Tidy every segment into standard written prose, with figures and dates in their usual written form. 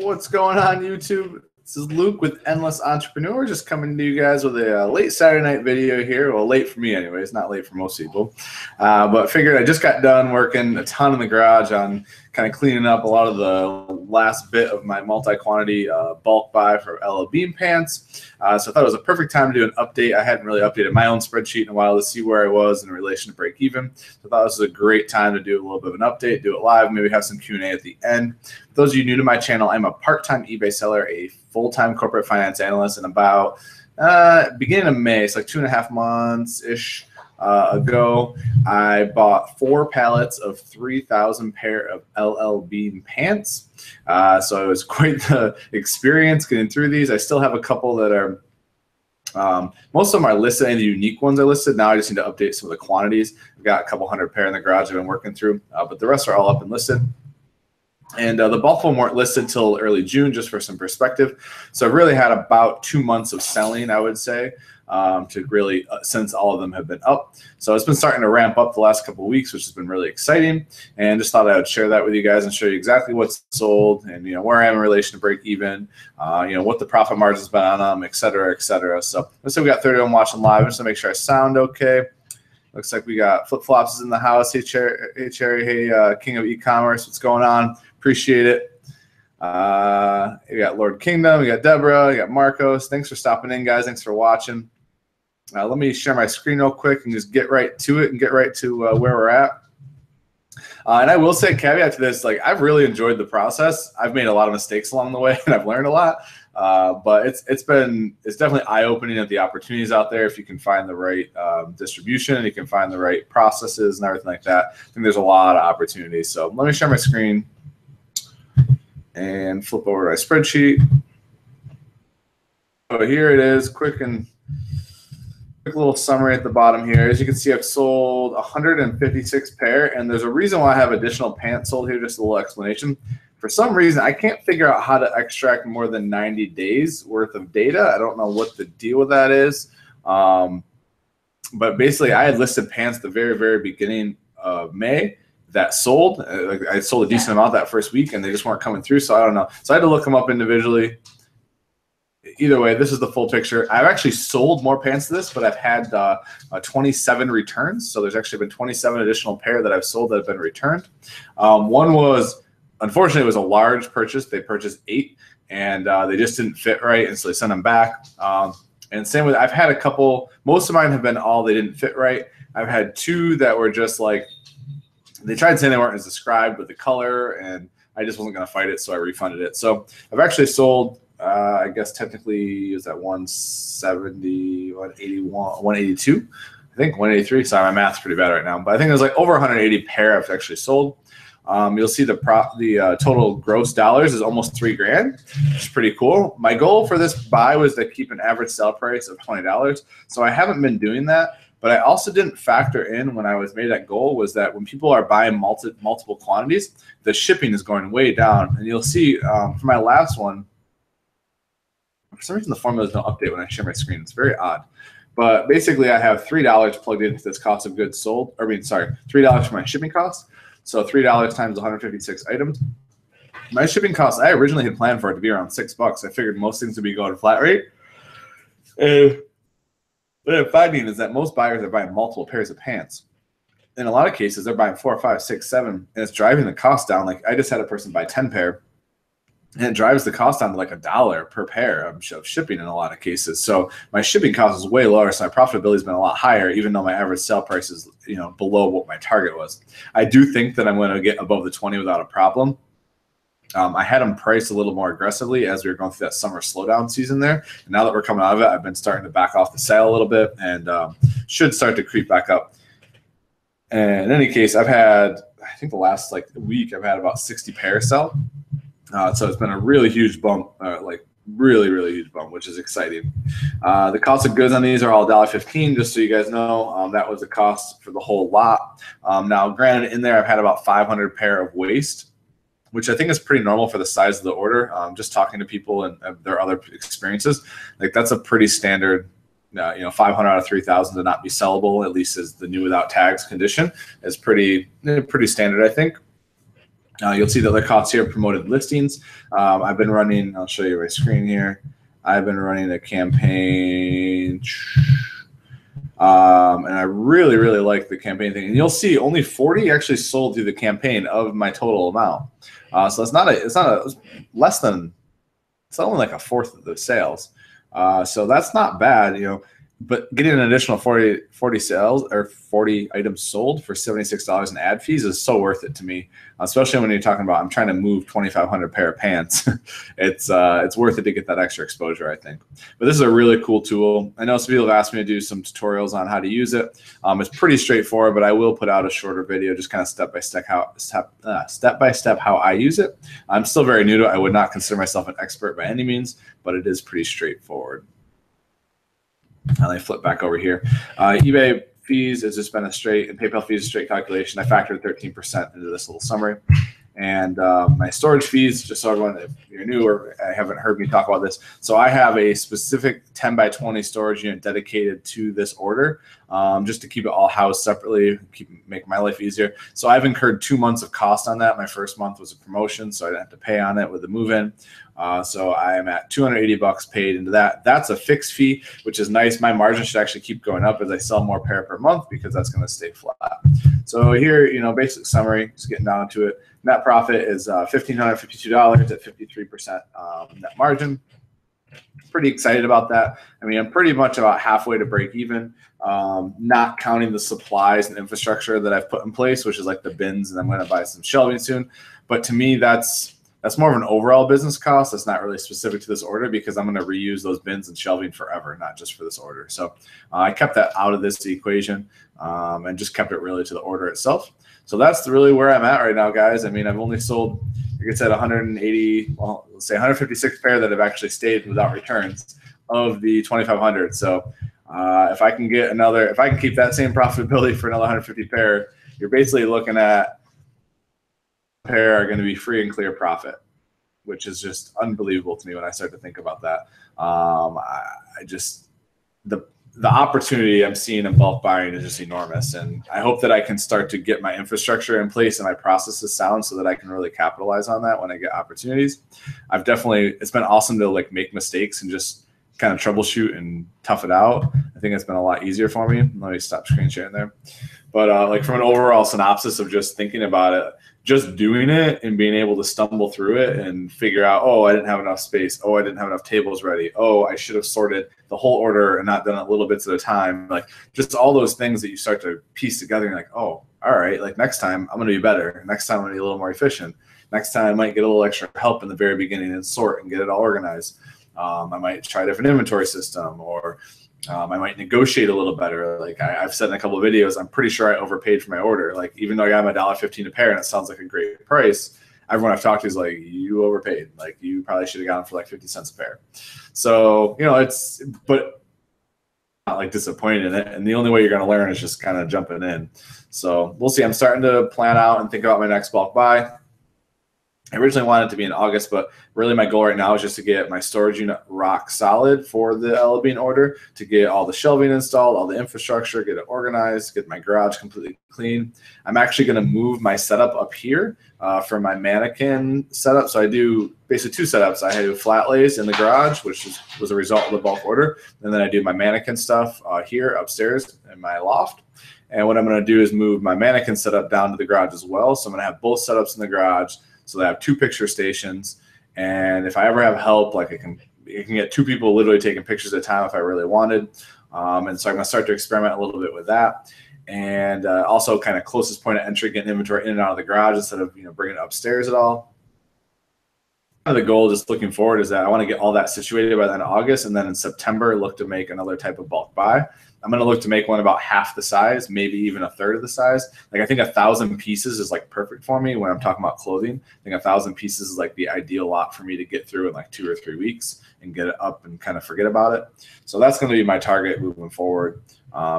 What's going on, YouTube? This is Luke with Endless Entrepreneur, just coming to you guys with a late Saturday night video here. Well, late for me anyways, not late for most people. But figured I just got done working a ton in the garage on kind of cleaning up a lot of the last bit of my multi-quantity bulk buy for LL Bean pants. So I thought it was a perfect time to do an update. I hadn't really updated my own spreadsheet in a while to see where I was in relation to break even. So I thought this was a great time to do a little bit of an update, do it live, maybe have some Q&A at the end. For those of you new to my channel, I'm a part-time eBay seller, a full-time corporate finance analyst, and about beginning of May, it's like 2.5 months-ish ago, I bought 4 pallets of 3,000 pair of LL Bean pants. So it was quite the experience getting through these. I still have a couple that are, most of them are listed, and the unique ones are listed. Now I just need to update some of the quantities. I've got a couple hundred pair in the garage I've been working through, but the rest are all up and listed. And the bulk of them weren't listed till early June, just for some perspective. So I've really had about 2 months of selling, I would say, to really, since all of them have been up. So it's been starting to ramp up the last couple of weeks, which has been really exciting. And just thought I would share that with you guys and show you exactly what's sold and, where I am in relation to break even, what the profit margin's been on them, et cetera, et cetera. So let's say we got 30 of them watching live, just to make sure I sound okay. Looks like we got Flip Flops in the house. Hey, Cherry. Hey, King of E-commerce. What's going on? Appreciate it. We got Lord Kingdom. We got Deborah. We got Marcos. Thanks for stopping in, guys. Thanks for watching. Let me share my screen real quick and just get right to it and get right to where we're at. And I will say, caveat to this, like, I've really enjoyed the process. I've made a lot of mistakes along the way, and I've learned a lot. But it's definitely eye-opening at the opportunities out there if you can find the right distribution and you can find the right processes and everything like that. I think there's a lot of opportunities. So let me share my screen and flip over to my spreadsheet. So here it is, quick little summary at the bottom here. As you can see, I've sold 156 pair, and there's a reason why I have additional pants sold here, just a little explanation. For some reason, I can't figure out how to extract more than 90 days worth of data. I don't know what the deal with that is. But basically, I had listed pants at the very, very beginning of May that sold. I sold a decent amount that first week, and they just weren't coming through, so I don't know. So I had to look them up individually. Either way, this is the full picture. I've actually sold more pants to this, but I've had 27 returns. So there's actually been 27 additional pair that I've sold that have been returned. One was, unfortunately, it was a large purchase. They purchased 8, and they just didn't fit right, and so they sent them back. And same with, I've had a couple, most of mine have been all they didn't fit right. I've had 2 that were just like, they tried saying they weren't as described with the color, and I just wasn't going to fight it, so I refunded it. So I've actually sold, I guess technically, is that 170, 181, 182? I think 183. Sorry, my math's pretty bad right now. But I think there's like over 180 pair I've actually sold. You'll see the total gross dollars is almost $3,000, which is pretty cool. My goal for this buy was to keep an average sale price of $20. So I haven't been doing that. But I also didn't factor in when I was made that goal was that when people are buying multiple quantities, the shipping is going way down. And you'll see for my last one, for some reason the formula does not update when I share my screen. It's very odd. But basically I have $3 plugged into this cost of goods sold. Or I mean, sorry, $3 for my shipping costs. So $3 times 156 items. My shipping costs, I originally had planned for it to be around $6. I figured most things would be going flat rate. And what I'm finding is that most buyers are buying multiple pairs of pants. In a lot of cases, they're buying 4, 5, 6, 7, and it's driving the cost down. Like I just had a person buy 10 pair, and it drives the cost down to like $1 per pair of shipping in a lot of cases. So my shipping cost is way lower, so my profitability has been a lot higher, even though my average sale price is below what my target was. I do think that I'm going to get above the 20 without a problem. I had them priced a little more aggressively as we were going through that summer slowdown season there. And now that we're coming out of it, I've been starting to back off the sale a little bit and should start to creep back up. And in any case, I've had, I think the last week, I've had about 60 pairs sell. So it's been a really huge bump, really, really huge bump, which is exciting. The cost of goods on these are all $1.15, just so you guys know. That was the cost for the whole lot. Now, granted, in there, I've had about 500 pair of waste, which I think is pretty normal for the size of the order. Just talking to people and their other experiences, like that's a pretty standard, 500 out of 3,000 to not be sellable, at least as the new without tags condition, is pretty standard, I think. You'll see the other costs here, promoted listings. I've been running, I'll show you my screen here. I've been running a campaign, and I really, really like the campaign thing. And you'll see only 40 actually sold through the campaign of my total amount. So it's less than, it's only like a fourth of the sales. So that's not bad, you know. But getting an additional 40 sales or 40 items sold for $76 in ad fees is so worth it to me, especially when you're talking about I'm trying to move 2,500 pair of pants. It's worth it to get that extra exposure, I think. But this is a really cool tool. I know some people have asked me to do some tutorials on how to use it. It's pretty straightforward, but I will put out a shorter video, just kind of step by step how I use it. I'm still very new to it. I would not consider myself an expert by any means, but it is pretty straightforward. And I flip back over here. eBay fees has just been a straight, and PayPal fees a straight calculation. I factored 13% into this little summary. And my storage fees, just so everyone, if you're new or haven't heard me talk about this, so I have a specific 10 by 20 storage unit dedicated to this order, just to keep it all housed separately, make my life easier. So I've incurred 2 months of cost on that. My first month was a promotion, so I didn't have to pay on it with the move-in. So I am at $280 paid into that. That's a fixed fee, which is nice. My margin should actually keep going up as I sell more pair per month because that's going to stay flat. So here, you know, basic summary, just getting down to it. Net profit is $1,552 at 53% net margin. Pretty excited about that. I mean, I'm pretty much about halfway to break even, not counting the supplies and infrastructure that I've put in place, which is like the bins, and I'm going to buy some shelving soon. But to me, that's more of an overall business cost. That's not really specific to this order because I'm going to reuse those bins and shelving forever, not just for this order. So I kept that out of this equation and just kept it really to the order itself. So that's really where I'm at right now, guys. I mean, I've only sold, like I said, 180, well, let's say 156 pair that have actually stayed without returns of the 2,500. So if I can get another, if I can keep that same profitability for another 150 pair, you're basically looking at pair are going to be free and clear profit, which is just unbelievable to me when I start to think about that. I just, the opportunity I'm seeing in bulk buying is just enormous. And I hope that I can start to get my infrastructure in place and my processes sound so that I can really capitalize on that when I get opportunities. It's been awesome to like make mistakes and just kind of troubleshoot and tough it out. I think it's been a lot easier for me. Let me stop screen sharing there. But like from an overall synopsis of just thinking about it, just doing it and being able to stumble through it and figure out, oh, I didn't have enough space. Oh, I didn't have enough tables ready. Oh, I should have sorted the whole order and not done it little bits at a time. Like just all those things that you start to piece together and you're like, oh, all right, like next time I'm going to be better. Next time I'm going to be a little more efficient. Next time I might get a little extra help in the very beginning and sort and get it all organized. I might try a different inventory system, or I might negotiate a little better. Like I've said in a couple of videos, I'm pretty sure I overpaid for my order. Like even though I got $1.15 a pair and it sounds like a great price, everyone I've talked to is like, you overpaid. Like you probably should have gotten for like 50 cents a pair. So, you know, but not like disappointed in it. And the only way you're going to learn is just kind of jumping in. So we'll see. I'm starting to plan out and think about my next bulk buy. I originally wanted it to be in August, but really my goal right now is just to get my storage unit rock solid for the LL Bean order, to get all the shelving installed, all the infrastructure, get it organized, get my garage completely clean. I'm actually going to move my setup up here for my mannequin setup. So I do basically two setups. I do flat lays in the garage, which was a result of the bulk order. And then I do my mannequin stuff here upstairs in my loft. And what I'm going to do is move my mannequin setup down to the garage as well. So I'm going to have both setups in the garage. So I have 2 picture stations, and if I ever have help, like I can get 2 people literally taking pictures at a time if I really wanted. And so I'm gonna start to experiment a little bit with that, and also kind of closest point of entry, getting inventory in and out of the garage instead of bringing it upstairs at all. The goal, just looking forward, is that I want to get all that situated by the end of August, and then in September look to make another type of bulk buy. I'm going to look to make one about half the size, maybe even a third of the size. Like I think 1,000 pieces is like perfect for me when I'm talking about clothing. I think 1,000 pieces is like the ideal lot for me to get through in like 2 or 3 weeks and get it up and kind of forget about it. So that's going to be my target moving forward.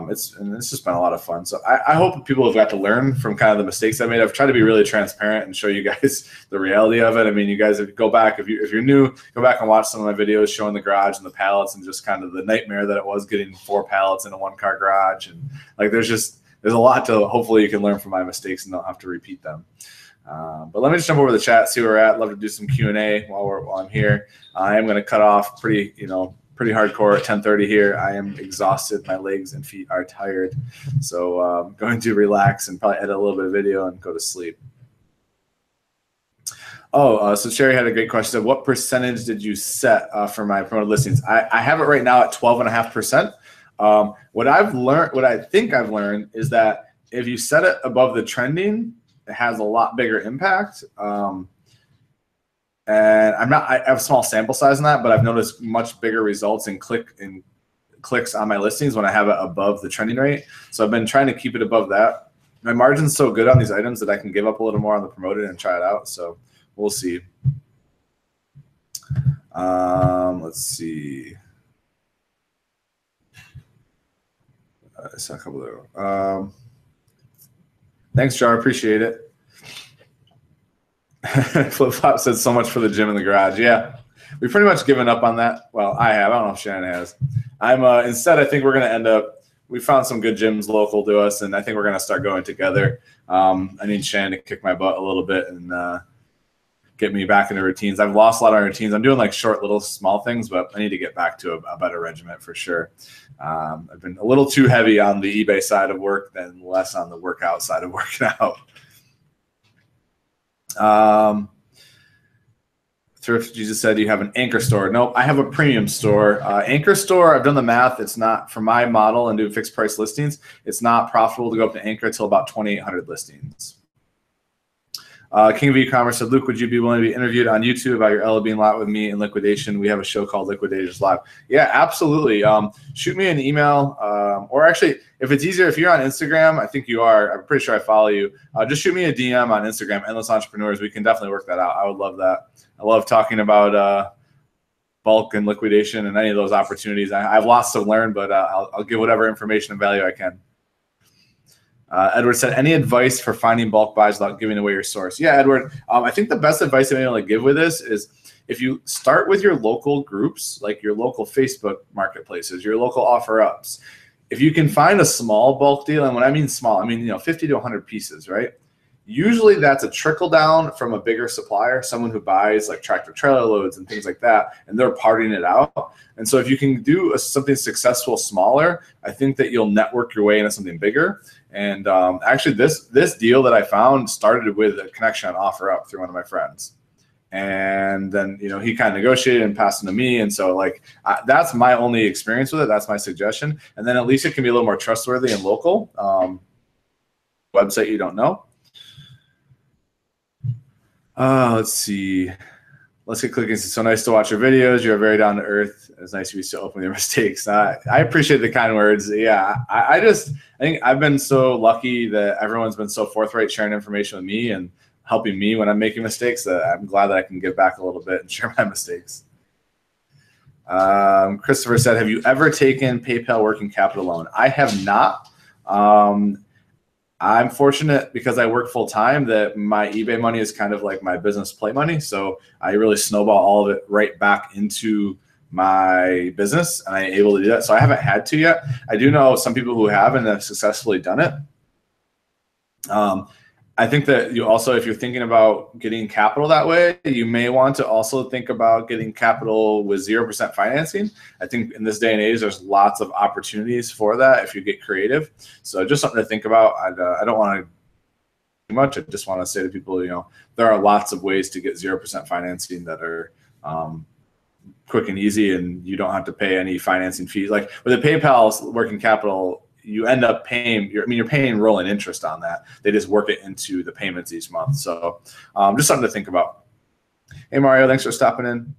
It's just been a lot of fun. So I hope people have got to learn from kind of the mistakes I made. I've tried to be really transparent and show you guys the reality of it. I mean, you guys, if you go back, if you're new, go back and watch some of my videos showing the garage and the pallets and just kind of the nightmare that it was getting 4 pallets in a 1-car garage. And like, there's a lot to, hopefully you can learn from my mistakes and don't have to repeat them. But let me just jump over the chat, see where we're at. Love to do some Q&A while I'm here. I am going to cut off pretty hardcore at 10:30 here. I am exhausted. My legs and feet are tired. So I'm going to relax and probably edit a little bit of video and go to sleep. So Sherry had a great question. Said, what percentage did you set for my promoted listings? I have it right now at 12.5%. What I think I've learned is that if you set it above the trending, it has a lot bigger impact. And I have a small sample size on that, but I've noticed much bigger results in clicks on my listings when I have it above the trending rate. So I've been trying to keep it above that. My margin's so good on these items that I can give up a little more on the promoted and try it out. So we'll see. Let's see. I saw a couple there. Thanks, Jar. Appreciate it. Flip Flop said so much for the gym in the garage. Yeah, we've pretty much given up on that. Well, I have. I don't know if Shannon has. Instead, I think we're going to end up. We found some good gyms local to us, and I think we're going to start going together. I need Shannon to kick my butt a little bit and get me back into routines. I've lost a lot of routines. I'm doing like short, little, small things, but I need to get back to a better regiment for sure. I've been a little too heavy on the eBay side of work than less on the workout side of working out. Thrift Jesus said you have an anchor store. Nope, I have a premium store. Anchor store, I've done the math. It's not, for my model and doing fixed price listings, it's not profitable to go up to anchor until about 2,800 listings. King of E-commerce said, Luke, would you be willing to be interviewed on YouTube about your LA Bean lot with me in liquidation? We have a show called Liquidators Live. Yeah, absolutely. Shoot me an email, or actually, if it's easier, if you're on Instagram, I think you are. I'm pretty sure I follow you. Just shoot me a DM on Instagram, Endless Entrepreneurs. We can definitely work that out. I would love that. I love talking about bulk and liquidation and any of those opportunities. I have lots to learn, but I'll give whatever information and value I can. Edward said, any advice for finding bulk buys without giving away your source? Yeah, Edward, I think the best advice I'm able to give with this is if you start with your local groups, like your local Facebook marketplaces, your local offer ups, if you can find a small bulk deal, and when I mean small, I mean 50 to 100 pieces, right? Usually that's a trickle down from a bigger supplier, someone who buys like tractor trailer loads and things like that, and they're parting it out. And so if you can do something successful smaller, I think that you'll network your way into something bigger. And actually this deal that I found started with a connection on OfferUp through one of my friends. And then, he kind of negotiated and passed it to me. And so that's my only experience with it. That's my suggestion. And then at least it can be a little more trustworthy and local. Website you don't know. Let's see. Let's get clicking. It's so nice to watch your videos. You're very down to earth. It's nice to be so open with your mistakes. I appreciate the kind words. Yeah, I think I've been so lucky that everyone's been so forthright sharing information with me and helping me when I'm making mistakes that I'm glad that I can give back a little bit and share my mistakes. Christopher said, have you ever taken PayPal working capital loan? I have not. I'm fortunate because I work full time that my eBay money is kind of like my business play money. So I really snowball all of it right back into my business, and I'm able to do that. So I haven't had to yet. I do know some people who have and have successfully done it. I think that you also, if you're thinking about getting capital that way, you may want to also think about getting capital with 0% financing. I think in this day and age, there's lots of opportunities for that if you get creative. So just something to think about. I don't want to too much. I just want to say to people, there are lots of ways to get 0% financing that are quick and easy, and you don't have to pay any financing fees. Like with the PayPal working capital, you end up paying, you're paying rolling interest on that. They just work it into the payments each month. So just something to think about. Hey, Mario, thanks for stopping in.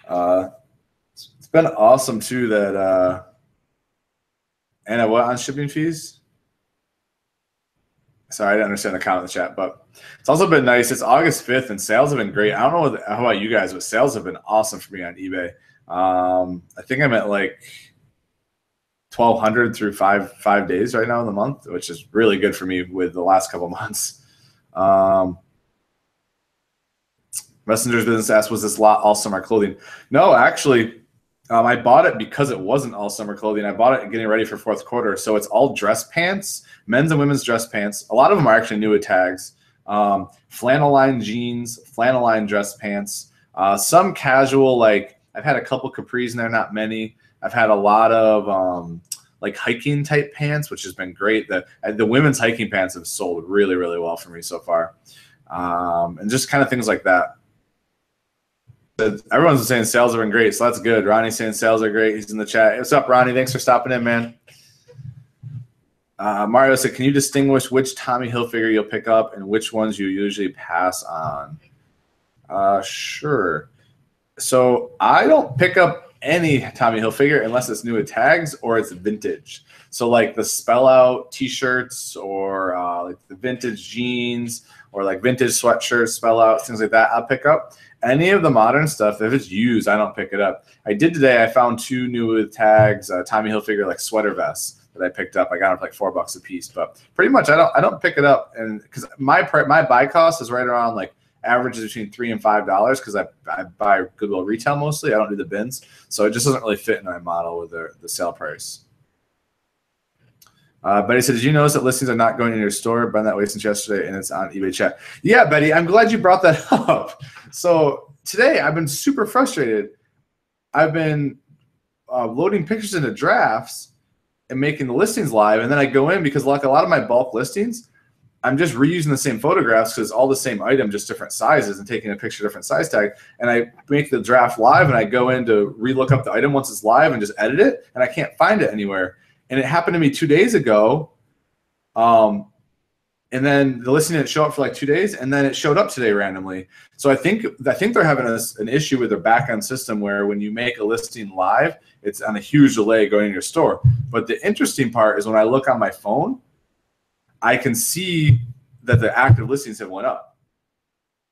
It's been awesome, too, that Anna, what on shipping fees? Sorry, I didn't understand the comment in the chat, but it's also been nice. It's August 5th, and sales have been great. I don't know how about you guys, but sales have been awesome for me on eBay. I think I'm at like 1,200 through five days right now in the month, which is really good for me with the last couple months. Messenger's business asked, was this lot all summer clothing? No, actually, I bought it because it wasn't all summer clothing. I bought it getting ready for fourth quarter. So it's all dress pants, men's and women's dress pants. A lot of them are actually new with tags. Flannel line jeans, flannel line dress pants, some casual, like I've had a couple capris in there, not many. I've had a lot of like hiking type pants, which has been great. The women's hiking pants have sold really, really well for me so far. And just kind of things like that. Everyone's saying sales have been great, so that's good. Ronnie's saying sales are great. He's in the chat. What's up, Ronnie? Thanks for stopping in, man. Mario said, can you distinguish which Tommy Hilfiger you'll pick up and which ones you usually pass on? Sure. So I don't pick up any Tommy Hilfiger unless it's new with tags or it's vintage. So like the spell out t-shirts or like the vintage jeans or like vintage sweatshirts, spell out, things like that, I'll pick up. Any of the modern stuff, if it's used, I don't pick it up. I did today. I found 2 new with tags, Tommy Hilfiger like sweater vests that I picked up. I got them for like $4 a piece, but pretty much I don't pick it up, and because my buy cost is right around like averages between $3 and $5 because I buy Goodwill retail mostly. I don't do the bins, so it just doesn't really fit in my model with the sale price. Betty said, did you notice that listings are not going in your store? Been that way since yesterday, and it's on eBay chat. Yeah, Betty, I'm glad you brought that up. So today I've been super frustrated. I've been loading pictures into drafts and making the listings live, and then I go in because like a lot of my bulk listings, I'm just reusing the same photographs because all the same item, just different sizes, and taking a picture different size tag. And I make the draft live, and I go in to relook up the item once it's live and just edit it, and I can't find it anywhere. And it happened to me 2 days ago. And then the listing didn't show up for like 2 days, and then it showed up today randomly. So I think they're having an issue with their back-end system where when you make a listing live, it's on a huge delay going to your store. But the interesting part is when I look on my phone, I can see that the active listings have went up.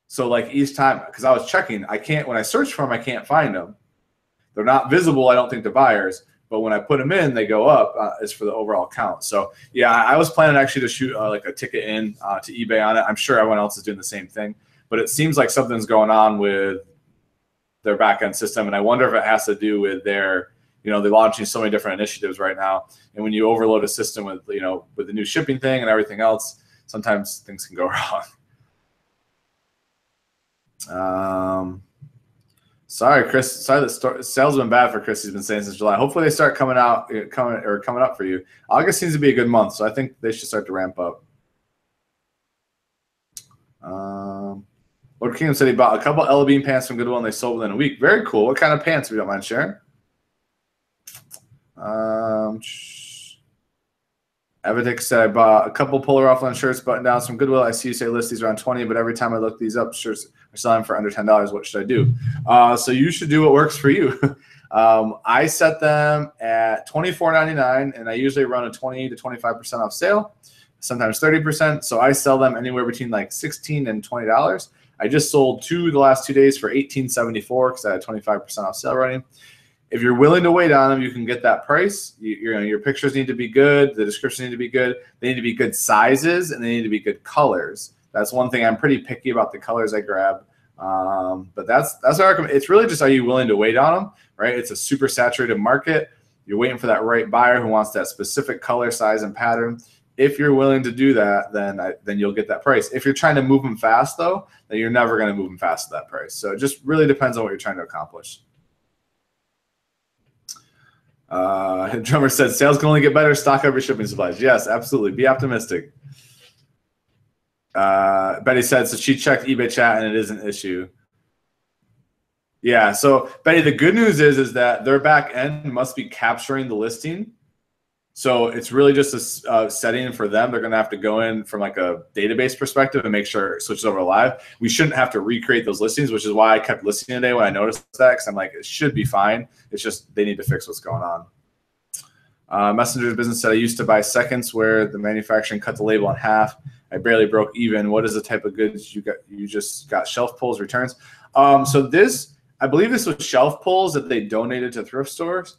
So like each time, because I was checking, when I search for them, I can't find them. They're not visible, I don't think, to buyers. But when I put them in, they go up as for the overall count. So yeah, I was planning actually to shoot like a ticket in to eBay on it. I'm sure everyone else is doing the same thing. But it seems like something's going on with their back-end system. And I wonder if it has to do with they're launching so many different initiatives right now. And when you overload a system with, with the new shipping thing and everything else, sometimes things can go wrong. Sorry, Chris. Sorry that sales have been bad for Chris. He's been saying since July. Hopefully they start coming up for you. August seems to be a good month, so I think they should start to ramp up. Lord Kingdom said he bought a couple Ella Bean pants from Goodwill and they sold within a week. Very cool. What kind of pants, if you don't mind sharing? Evidic said, I bought a couple Polar Offline shirts, button downs from Goodwill. I see you say list these around 20, but every time I look these up, shirts are selling for under $10. What should I do? So you should do what works for you. I set them at $24.99, and I usually run a 20 to 25% off sale, sometimes 30%. So I sell them anywhere between like $16 and $20. I just sold 2 the last 2 days for $18.74 because I had 25% off sale running. If you're willing to wait on them, you can get that price. Your pictures need to be good. The descriptions need to be good. They need to be good sizes, and they need to be good colors. That's one thing. I'm pretty picky about the colors I grab. But that's what I recommend. It's really just, are you willing to wait on them, right? It's a super saturated market. You're waiting for that right buyer who wants that specific color, size, and pattern. If you're willing to do that, then you'll get that price. If you're trying to move them fast, though, then you're never going to move them fast at that price. So it just really depends on what you're trying to accomplish. Drummer said, sales can only get better. Stock up your shipping supplies. Yes, absolutely. Be optimistic. Betty said, so she checked eBay chat and it is an issue. Yeah, so Betty, the good news is that their back end must be capturing the listing. So it's really just a setting for them. They're going to have to go in from like a database perspective and make sure it switches over to live. We shouldn't have to recreate those listings, which is why I kept listening today when I noticed that, because I'm like, it should be fine. It's just they need to fix what's going on. Messenger's business said, I used to buy seconds where the manufacturing cut the label in half. I barely broke even. What is the type of goods you got? You just got shelf pulls, returns. So this, I believe this was shelf pulls that they donated to thrift stores.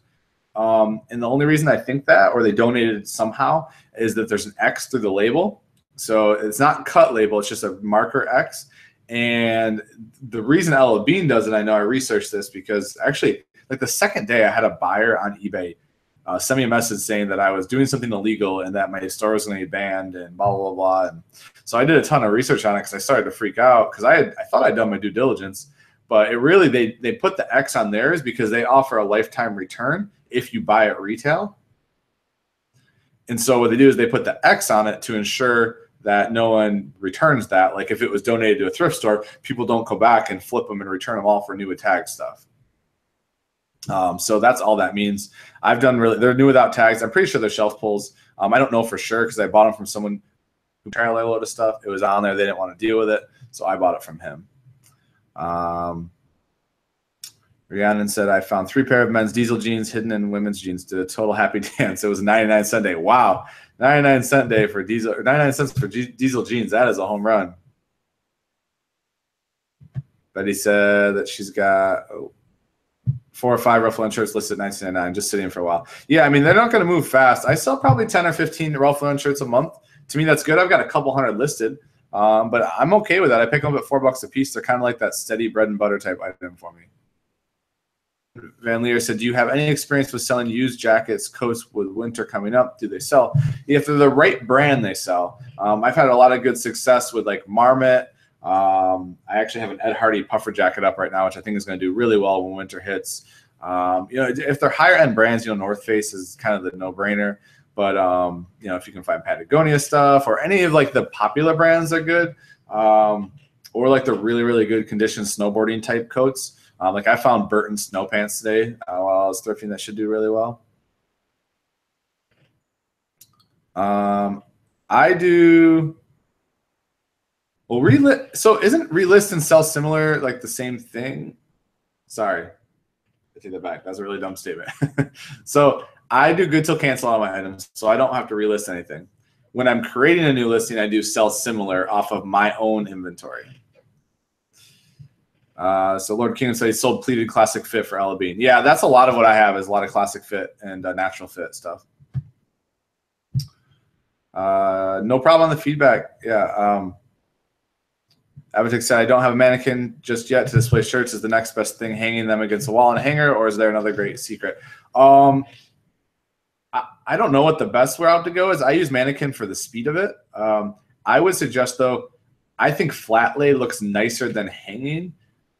And the only reason I think that, or they donated somehow, is that there's an X through the label. So it's not cut label, it's just a marker X. And the reason Ella Bean does it, I know I researched this because actually, like the second day I had a buyer on eBay sent me a message saying that I was doing something illegal and that my store was going to be banned and blah, blah, blah. And so I did a ton of research on it because I started to freak out because I thought I'd done my due diligence. But it really, they put the X on theirs because they offer a lifetime return if you buy at retail. And so what they do is they put the X on it to ensure that no one returns that. Like if it was donated to a thrift store, people don't go back and flip them and return them all for new with tag stuff. So that's all that means. I've done they're new without tags. I'm pretty sure they're shelf pulls. I don't know for sure because I bought them from someone who parallel loaded stuff. It was on there. They didn't want to deal with it. So I bought it from him. Rhiannon said, I found 3 pair of men's diesel jeans hidden in women's jeans. Did a total happy dance. It was a 99-cent day. Wow. 99-cent day for diesel, 99 cents for diesel jeans. That is a home run. Betty said that she's got 4 or 5 Ralph Lauren shirts listed at $19.99, just sitting for a while. Yeah, I mean, they're not going to move fast. I sell probably 10 or 15 Ralph Lauren shirts a month. To me, that's good. I've got a couple hundred listed, but I'm okay with that. I pick them up at $4 a piece. They're kind of like that steady bread and butter type item for me. Van Leer said, do you have any experience with selling used jackets, coats with winter coming up? Do they sell? If they're the right brand, they sell. I've had a lot of good success with like Marmot. I actually have an Ed Hardy puffer jacket up right now, which I think is going to do really well when winter hits. If they're higher end brands, North Face is kind of the no-brainer. But if you can find Patagonia stuff or any of like the popular brands are good, or like the really, really good condition snowboarding type coats. Like I found Burton snow pants today while I was thrifting that should do really well. I do. Well, so isn't relist and sell similar, like the same thing? Sorry, I take that back. That's a really dumb statement. So I do good till cancel on my items, so I don't have to relist anything. When I'm creating a new listing, I do sell similar off of my own inventory. So Lord Kingdom said he sold pleated classic fit for Ella Bean. Yeah, that's a lot of what I have is a lot of classic fit and natural fit stuff. No problem on the feedback. Yeah. Avatic said, I don't have a mannequin just yet to display shirts. Is the next best thing hanging them against a wall and a hanger, or is there another great secret? I don't know what the best route to go is. I use mannequin for the speed of it. I would suggest, though, I think flat lay looks nicer than hanging.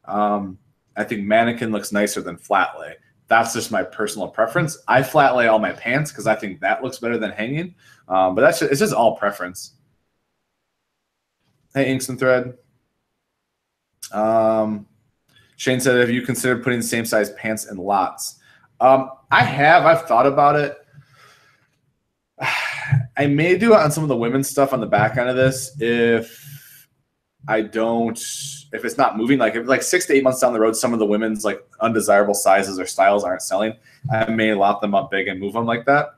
I think mannequin looks nicer than flat lay. That's just my personal preference. I flat lay all my pants because I think that looks better than hanging. But it's just all preference. Hey, Inks and Thread. Shane said, have you considered putting the same size pants in lots? I've thought about it. I may do it on some of the women's stuff on the back end of this if it's not moving. Like if 6 to 8 months down the road, some of the women's like undesirable sizes or styles aren't selling, I may lot them up big and move them like that.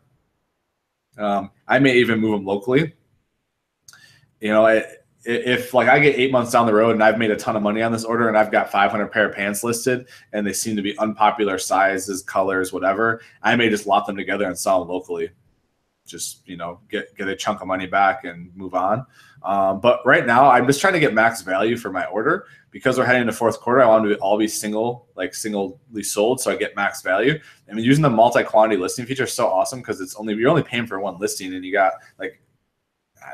I may even move them locally. If like I get 8 months down the road and I've made a ton of money on this order and I've got 500 pair of pants listed and they seem to be unpopular sizes, colors, whatever, I may just lot them together and sell them locally. Just, get a chunk of money back and move on. But right now I'm just trying to get max value for my order because we're heading into fourth quarter. I want to all be singly sold. So I get max value. I mean, using the multi-quantity listing feature is so awesome because you're only paying for one listing and you got like,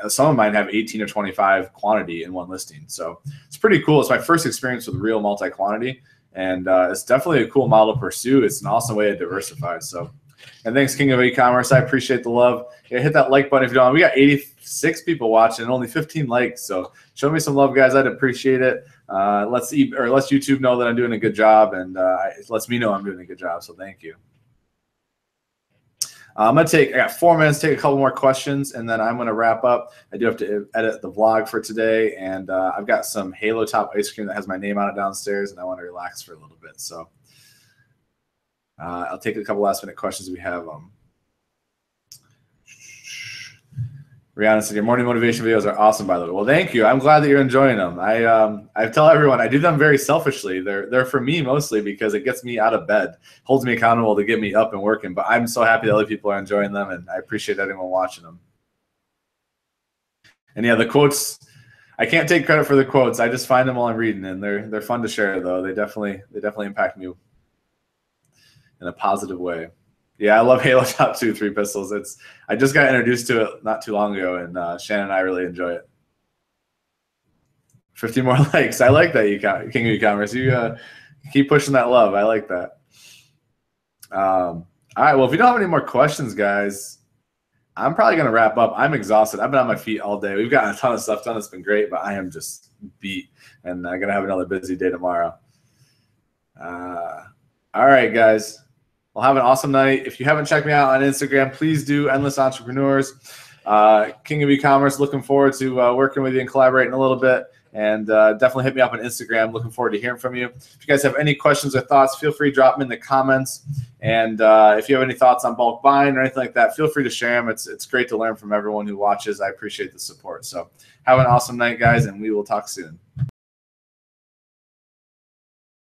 some of mine have 18 or 25 quantity in one listing. So it's pretty cool. It's my first experience with real multi-quantity, and it's definitely a cool model to pursue. It's an awesome way to diversify. So, and thanks, King of E-commerce. I appreciate the love. Yeah, hit that like button if you don't. We got 86 people watching and only 15 likes. So show me some love, guys. I'd appreciate it. Let's YouTube know that I'm doing a good job, and it lets me know I'm doing a good job. So thank you. I got 4 minutes, take a couple more questions, and then I'm going to wrap up. I do have to edit the vlog for today, and I've got some Halo Top ice cream that has my name on it downstairs, and I want to relax for a little bit. So I'll take a couple last-minute questions we have. Rihanna said, your morning motivation videos are awesome, by the way. Well, thank you. I'm glad that you're enjoying them. I tell everyone I do them very selfishly. They're for me mostly because it gets me out of bed, holds me accountable to get me up and working. But I'm so happy that other people are enjoying them, and I appreciate anyone watching them. And yeah, the quotes, I can't take credit for the quotes. I just find them while I'm reading, and they're fun to share, though. They definitely impact me in a positive way. Yeah, I love Halo Top 2 3 pistols. I just got introduced to it not too long ago, and Shannon and I really enjoy it. 50 more likes. I like that, King of E-commerce. You keep pushing that love. I like that. All right. Well, if you don't have any more questions, guys, I'm probably going to wrap up. I'm exhausted. I've been on my feet all day. We've gotten a ton of stuff done. It's been great, but I am just beat, and I'm going to have another busy day tomorrow. All right, guys. Well, have an awesome night. If you haven't checked me out on Instagram, please do. Endless Entrepreneurs. King of E-commerce. Looking forward to working with you and collaborating a little bit. And definitely hit me up on Instagram. Looking forward to hearing from you. If you guys have any questions or thoughts, feel free to drop them in the comments. And if you have any thoughts on bulk buying or anything like that, feel free to share them. It's great to learn from everyone who watches. I appreciate the support. So have an awesome night, guys, and we will talk soon.